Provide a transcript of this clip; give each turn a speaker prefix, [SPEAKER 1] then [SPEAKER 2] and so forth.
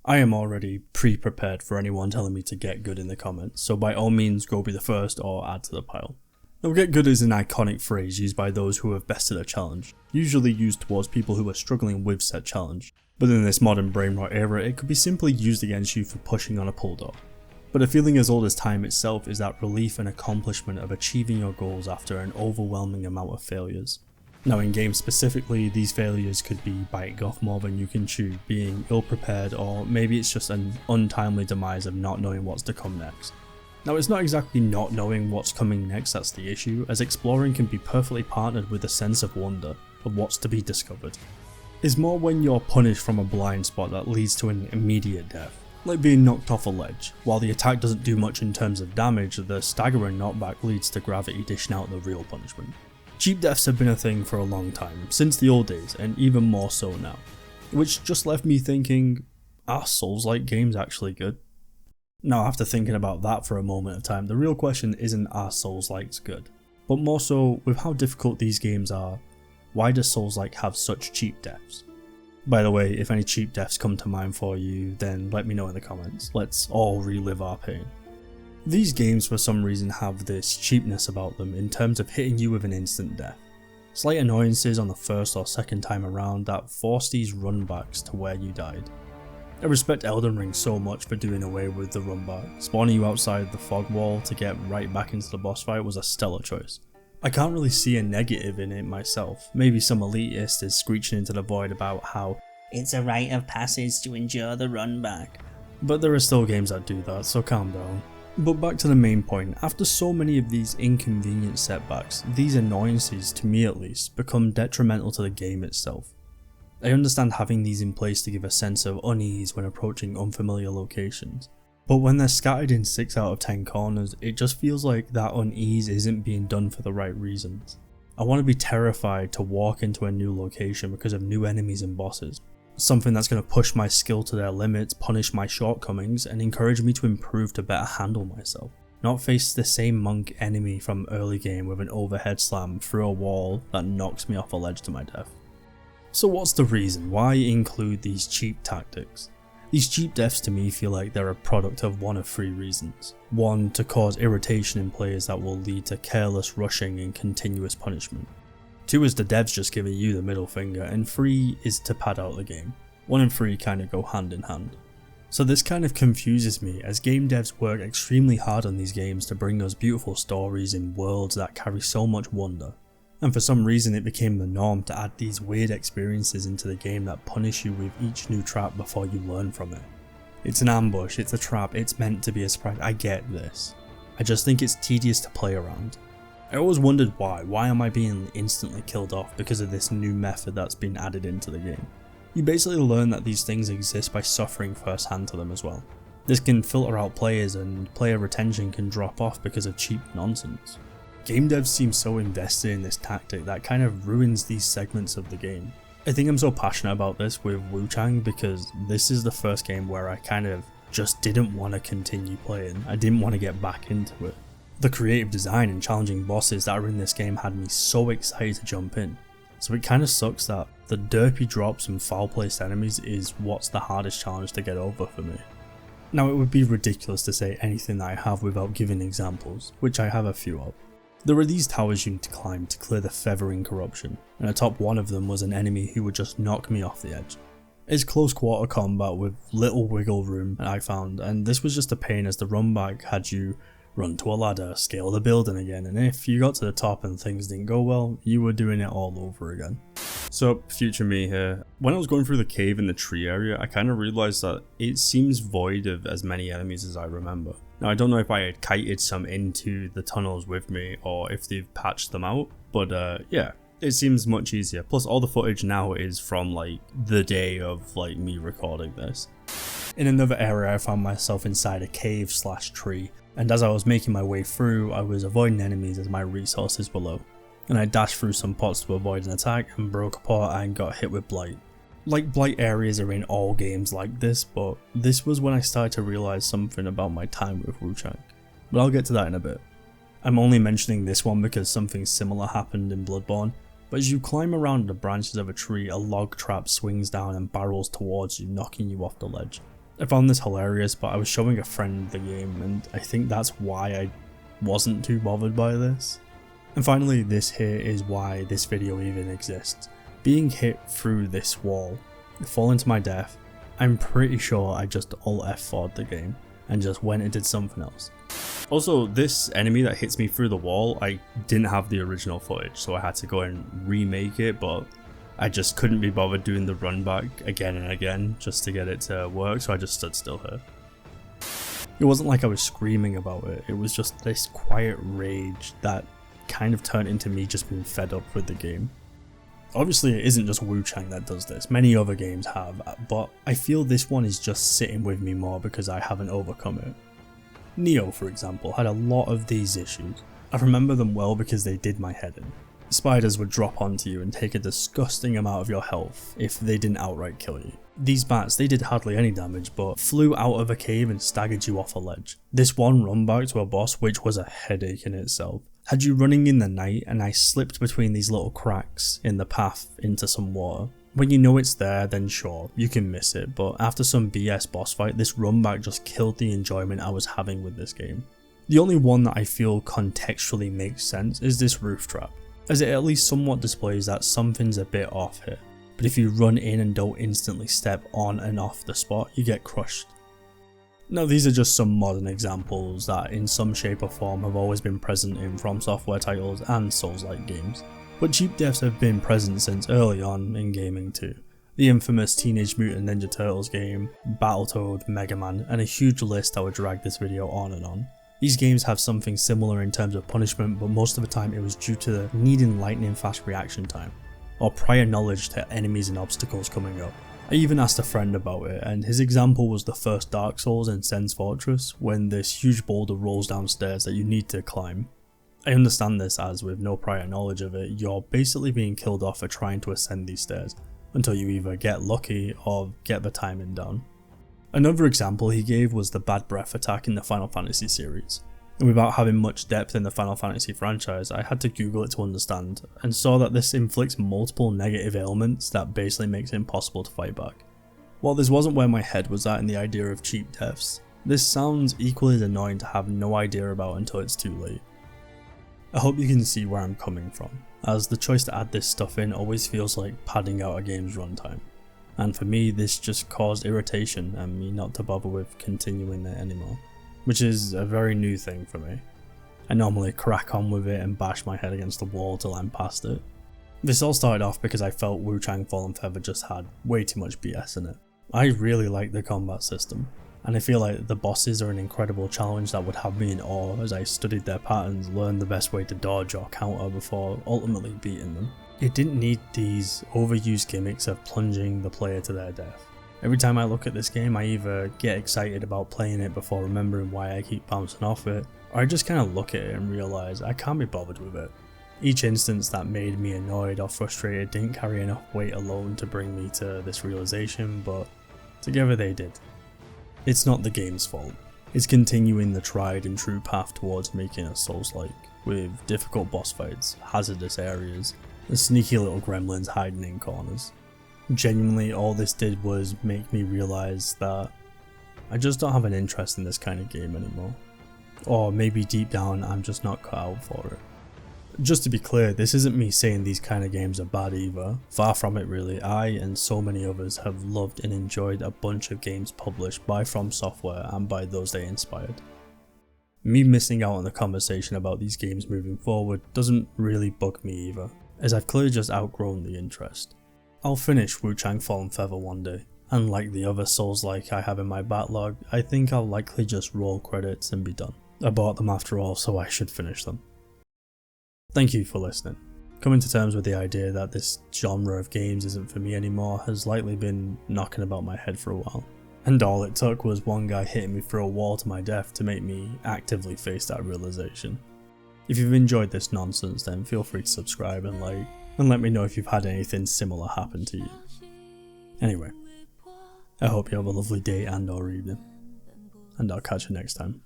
[SPEAKER 1] I am already pre-prepared for anyone telling me to get good in the comments, so by all means go be the first or add to the pile. Now, get good is an iconic phrase used by those who have bested a challenge, usually used towards people who are struggling with said challenge, but in this modern brainrot era it could be simply used against you for pushing on a pull door. But a feeling as old as time itself is that relief and accomplishment of achieving your goals after an overwhelming amount of failures. Now in games specifically, these failures could be biting off more than you can chew, being ill prepared, or maybe it's just an untimely demise of not knowing what's to come next. Now it's not exactly not knowing what's coming next that's the issue, as exploring can be perfectly partnered with a sense of wonder of what's to be discovered. It's more when you're punished from a blind spot that leads to an immediate death, like being knocked off a ledge. While the attack doesn't do much in terms of damage, the staggering knockback leads to gravity dishing out the real punishment. Cheap deaths have been a thing for a long time, since the old days, and even more so now. Which just left me thinking, are Souls-like games actually good? Now after thinking about that for a moment of time, the real question isn't are Souls-likes good, but more so with how difficult these games are, why does Souls-like have such cheap deaths? By the way, if any cheap deaths come to mind for you, then let me know in the comments, let's all relive our pain. These games for some reason have this cheapness about them in terms of hitting you with an instant death. Slight annoyances on the first or second time around that force these runbacks to where you died. I respect Elden Ring so much for doing away with the runback. Spawning you outside the fog wall to get right back into the boss fight was a stellar choice. I can't really see a negative in it myself. Maybe some elitist is screeching into the void about how it's a rite of passage to endure the runback. But there are still games that do that, so calm down. But back to the main point, after so many of these inconvenient setbacks, these annoyances, to me at least, become detrimental to the game itself. I understand having these in place to give a sense of unease when approaching unfamiliar locations, but when they're scattered in 6 out of 10 corners, it just feels like that unease isn't being done for the right reasons. I want to be terrified to walk into a new location because of new enemies and bosses. Something that's going to push my skill to their limits, punish my shortcomings, and encourage me to improve to better handle myself. Not face the same monk enemy from early game with an overhead slam through a wall that knocks me off a ledge to my death. So what's the reason? Why include these cheap tactics? These cheap deaths to me feel like they're a product of one of 3 reasons. 1, to cause irritation in players that will lead to careless rushing and continuous punishment. 2 is the devs just giving you the middle finger, and 3 is to pad out the game. 1 and 3 kind of go hand in hand. So this kind of confuses me, as game devs work extremely hard on these games to bring us beautiful stories in worlds that carry so much wonder. And for some reason it became the norm to add these weird experiences into the game that punish you with each new trap before you learn from it. It's an ambush, it's a trap, it's meant to be a surprise, I get this. I just think it's tedious to play around. I always wondered why am I being instantly killed off because of this new method that's been added into the game. You basically learn that these things exist by suffering firsthand to them as well. This can filter out players and player retention can drop off because of cheap nonsense. Game devs seem so invested in this tactic that kind of ruins these segments of the game. I think I'm so passionate about this with Wu Chang because this is the first game where I kind of just didn't want to continue playing. I didn't want to get back into it. The creative design and challenging bosses that are in this game had me so excited to jump in. So it kind of sucks that the derpy drops and foul placed enemies is what's the hardest challenge to get over for me. Now it would be ridiculous to say anything that I have without giving examples, which I have a few of. There are these towers you need to climb to clear the feathering corruption, and atop one of them was an enemy who would just knock me off the edge. It's close quarter combat with little wiggle room I found, and this was just a pain as the runback had you run to a ladder, scale the building again, and if you got to the top and things didn't go well, you were doing it all over again. So, future me here. When I was going through the cave in the tree area, I kind of realised that it seems void of as many enemies as I remember. Now I don't know if I had kited some into the tunnels with me or if they've patched them out, but yeah, it seems much easier. Plus all the footage now is from like the day of like me recording this. In another area I found myself inside a cave / tree, and as I was making my way through I was avoiding enemies as my resources were low. And I dashed through some pots to avoid an attack and broke apart and got hit with blight. Like blight areas are in all games like this, but this was when I started to realise something about my time with Wu Chang. But I'll get to that in a bit. I'm only mentioning this one because something similar happened in Bloodborne, but as you climb around the branches of a tree, a log trap swings down and barrels towards you, knocking you off the ledge. I found this hilarious, but I was showing a friend the game and I think that's why I wasn't too bothered by this. And finally, this here is why this video even exists. Being hit through this wall, falling to my death, I'm pretty sure I just Alt F4'd the game and just went and did something else. Also, this enemy that hits me through the wall, I didn't have the original footage, so I had to go and remake it, but I just couldn't be bothered doing the run back again and again just to get it to work, so I just stood still here. It wasn't like I was screaming about it, it was just this quiet rage that kind of turned into me just being fed up with the game. Obviously it isn't just Wu Chang that does this, many other games have, but I feel this one is just sitting with me more because I haven't overcome it. Neo, for example, had a lot of these issues. I remember them well because they did my head in. Spiders would drop onto you and take a disgusting amount of your health if they didn't outright kill you. These bats, they did hardly any damage but flew out of a cave and staggered you off a ledge. This one run back to a boss, which was a headache in itself, had you running in the night and I slipped between these little cracks in the path into some water. When you know it's there, then sure, you can miss it, but after some BS boss fight, this run back just killed the enjoyment I was having with this game. The only one that I feel contextually makes sense is this roof trap, as it at least somewhat displays that something's a bit off here, but if you run in and don't instantly step on and off the spot, you get crushed. Now these are just some modern examples that in some shape or form have always been present in From Software titles and Souls-like games, but cheap deaths have been present since early on in gaming too. The infamous Teenage Mutant Ninja Turtles game, Battletoad, Mega Man, and a huge list that would drag this video on and on. These games have something similar in terms of punishment, but most of the time it was due to needing lightning fast reaction time, or prior knowledge to enemies and obstacles coming up. I even asked a friend about it, and his example was the first Dark Souls in Sen's Fortress, when this huge boulder rolls downstairs that you need to climb. I understand this as with no prior knowledge of it, you're basically being killed off for trying to ascend these stairs, until you either get lucky or get the timing down. Another example he gave was the bad breath attack in the Final Fantasy series. And without having much depth in the Final Fantasy franchise, I had to Google it to understand, and saw that this inflicts multiple negative ailments that basically makes it impossible to fight back. While this wasn't where my head was at in the idea of cheap deaths, this sounds equally as annoying to have no idea about until it's too late. I hope you can see where I'm coming from, as the choice to add this stuff in always feels like padding out a game's runtime. And for me, this just caused irritation and me not to bother with continuing it anymore, which is a very new thing for me. I normally crack on with it and bash my head against the wall till I'm past it. This all started off because I felt Wuchang Fallen Feathers just had way too much BS in it. I really like the combat system, and I feel like the bosses are an incredible challenge that would have me in awe as I studied their patterns, learned the best way to dodge or counter before ultimately beating them. It didn't need these overused gimmicks of plunging the player to their death. Every time I look at this game, I either get excited about playing it before remembering why I keep bouncing off it, or I just kind of look at it and realise I can't be bothered with it. Each instance that made me annoyed or frustrated didn't carry enough weight alone to bring me to this realisation, but together they did. It's not the game's fault. It's continuing the tried and true path towards making a Souls-like, with difficult boss fights, hazardous areas, and sneaky little gremlins hiding in corners. Genuinely, all this did was make me realise that I just don't have an interest in this kind of game anymore. Or maybe deep down I'm just not cut out for it. Just to be clear, this isn't me saying these kind of games are bad either. Far from it really. I and so many others have loved and enjoyed a bunch of games published by From Software and by those they inspired. Me missing out on the conversation about these games moving forward doesn't really bug me either, as I've clearly just outgrown the interest. I'll finish Wuchang Fallen Feathers one day, and like the other Souls-like I have in my backlog, I think I'll likely just roll credits and be done. I bought them after all, so I should finish them. Thank you for listening. Coming to terms with the idea that this genre of games isn't for me anymore has likely been knocking about my head for a while, and all it took was one guy hitting me through a wall to my death to make me actively face that realisation. If you've enjoyed this nonsense, then feel free to subscribe and like, and let me know if you've had anything similar happen to you. Anyway, I hope you have a lovely day and or evening, and I'll catch you next time.